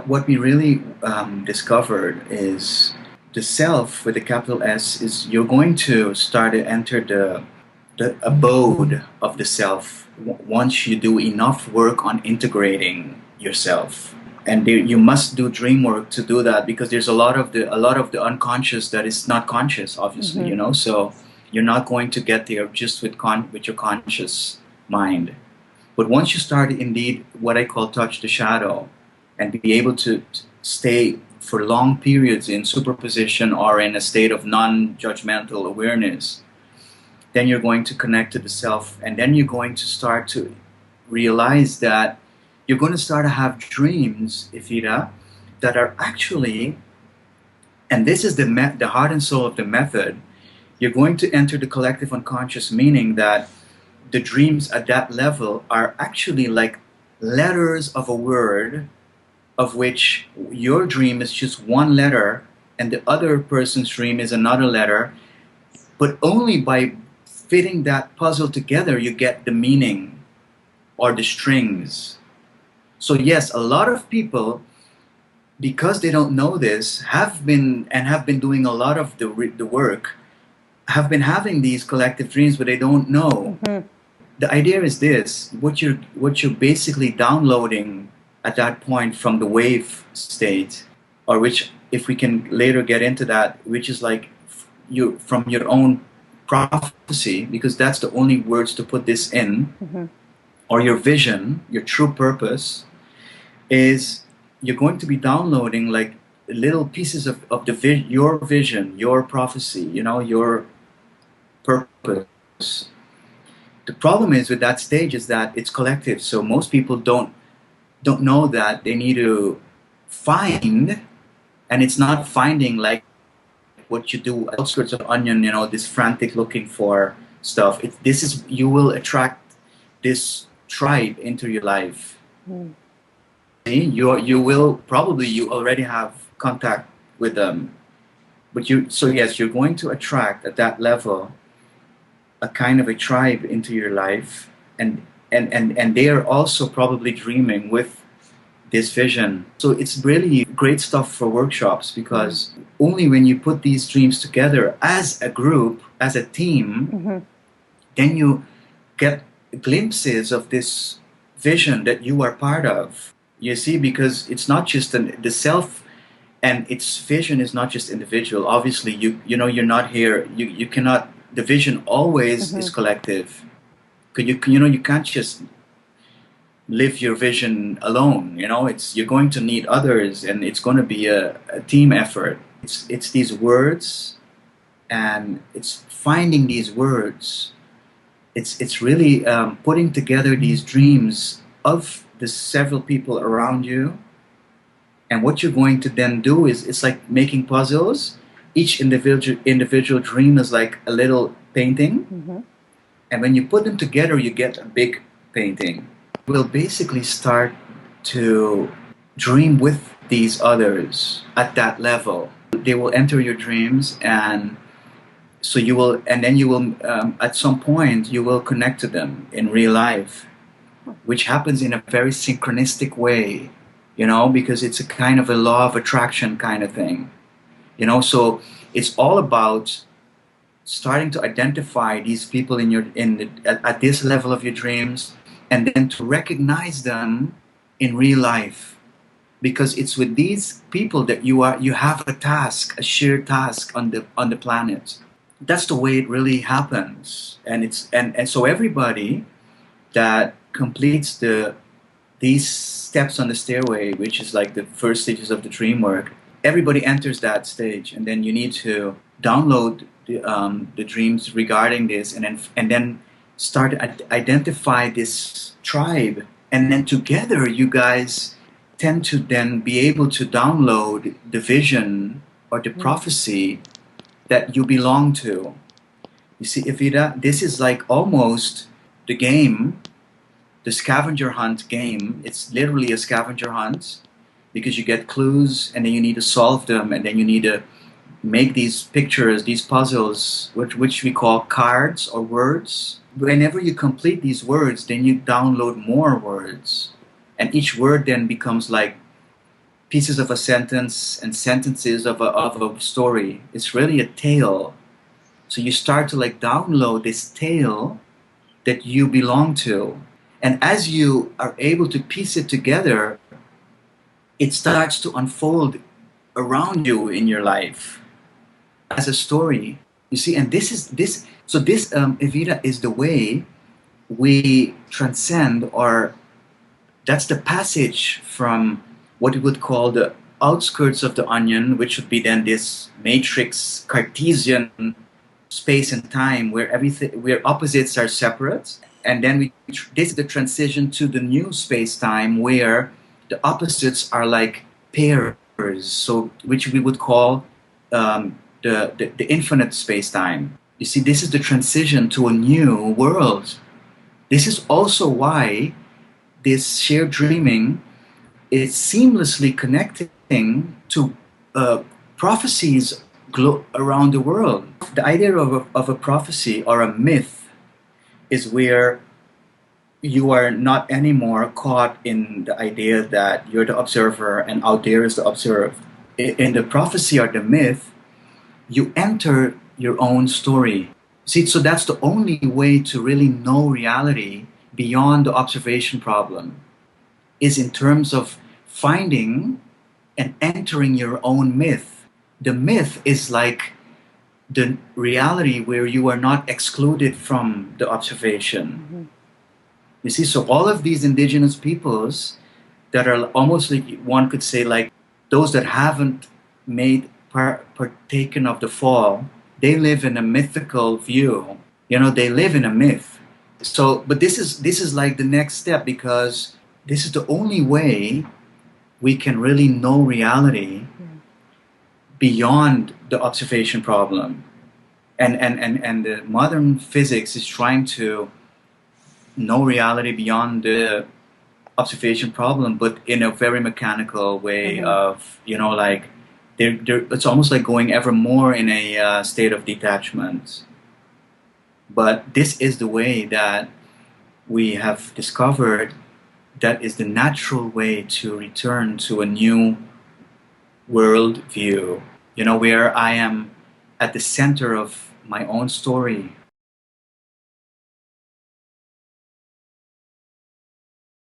what we really discovered is the self with a capital S is you're going to start to enter the abode of the self once you do enough work on integrating yourself. And you must do dream work to do that, because there's a lot of the unconscious that is not conscious, obviously. So you're not going to get there just with your conscious mind. But once you start indeed what I call touch the shadow and be able to stay for long periods in superposition or in a state of non-judgmental awareness, then you're going to connect to the self, and then you're going to start to realize that you're going to start to have dreams, Ifira, that are actually, and this is the heart and soul of the method, you're going to enter the collective unconscious, meaning that the dreams at that level are actually like letters of a word, of which your dream is just one letter and the other person's dream is another letter, but only by fitting that puzzle together you get the meaning or the strings. So yes, a lot of people, because they don't know this, have been doing a lot of the work, have been having these collective dreams, but they don't know. The idea is this: what you're basically downloading at that point from the wave state, or which, if we can later get into that, which is like you from your own prophecy, because that's the only words to put this in, or your vision, your true purpose, is you're going to be downloading like little pieces of your vision, your prophecy, your purpose. The problem is with that stage is that it's collective, so most people don't know that they need to find, and it's not finding like what you do outskirts of onion, this frantic looking for stuff. You will attract this tribe into your life. You already have contact with them, but yes, you're going to attract at that level a kind of a tribe into your life, and they are also probably dreaming with this vision. So it's really great stuff for workshops, because only when you put these dreams together as a group, as a team, then you get glimpses of this vision that you are part of. You see, because it's not just the self, and its vision is not just individual. Obviously, you're not here. You cannot. The vision always is collective. You can't just live your vision alone. You're going to need others, and it's going to be a team effort. It's these words, and it's finding these words. It's really putting together these dreams of the several people around you, and what you're going to then do is it's like making puzzles. Each individual dream is like a little painting, and when you put them together, you get a big painting. You will basically start to dream with these others at that level. They will enter your dreams, and so you will at some point you will connect to them in real life, which happens in a very synchronistic way, because it's a kind of a law of attraction kind of thing. So it's all about starting to identify these people at this level of your dreams, and then to recognize them in real life, because it's with these people that you have a shared task on the planet. That's the way it really happens, and so everybody that completes these steps on the stairway, which is like the first stages of the dream work, everybody enters that stage, and then you need to download the dreams regarding this, and then start to identify this tribe, and then together you guys tend to then be able to download the vision or the prophecy that you belong to. You see, Evita, this is like almost the game, the scavenger hunt game. It's literally a scavenger hunt, because you get clues, and then you need to solve them, and then you need to make these pictures, these puzzles, which we call cards or words. Whenever you complete these words, then you download more words, and each word then becomes like pieces of a sentence and sentences of a story. It's really a tale. So you start to like download this tale that you belong to. And as you are able to piece it together, it starts to unfold around you in your life as a story. You see, and this Evita is the way we transcend, or that's the passage from what we would call the outskirts of the onion, which would be then this matrix Cartesian space and time where everything, where opposites are separate, and then this is the transition to the new space time where the opposites are like pairs, so which we would call the infinite space time. You see, this is the transition to a new world. This is also why this shared dreaming is seamlessly connecting to prophecies around the world. The idea of a prophecy or a myth is where you are not anymore caught in the idea that you're the observer and out there is the observed. In the prophecy or the myth, you enter your own story. See, so that's the only way to really know reality beyond the observation problem, is in terms of finding and entering your own myth. The myth is like the reality where you are not excluded from the observation. Mm-hmm. You see, so all of these indigenous peoples that are almost like, one could say, like those that haven't made partaken of the fall, they live in a mythical view. You know, they live in a myth. So, but this is like the next step, because this is the only way we can really know reality beyond the observation problem. And the modern physics is trying to know reality beyond the observation problem, but in a very mechanical way. Mm-hmm. Of, you know, like it's almost like going ever more in a state of detachment. But this is the way that we have discovered that is the natural way to return to a new world view, you know, where I am at the center of my own story.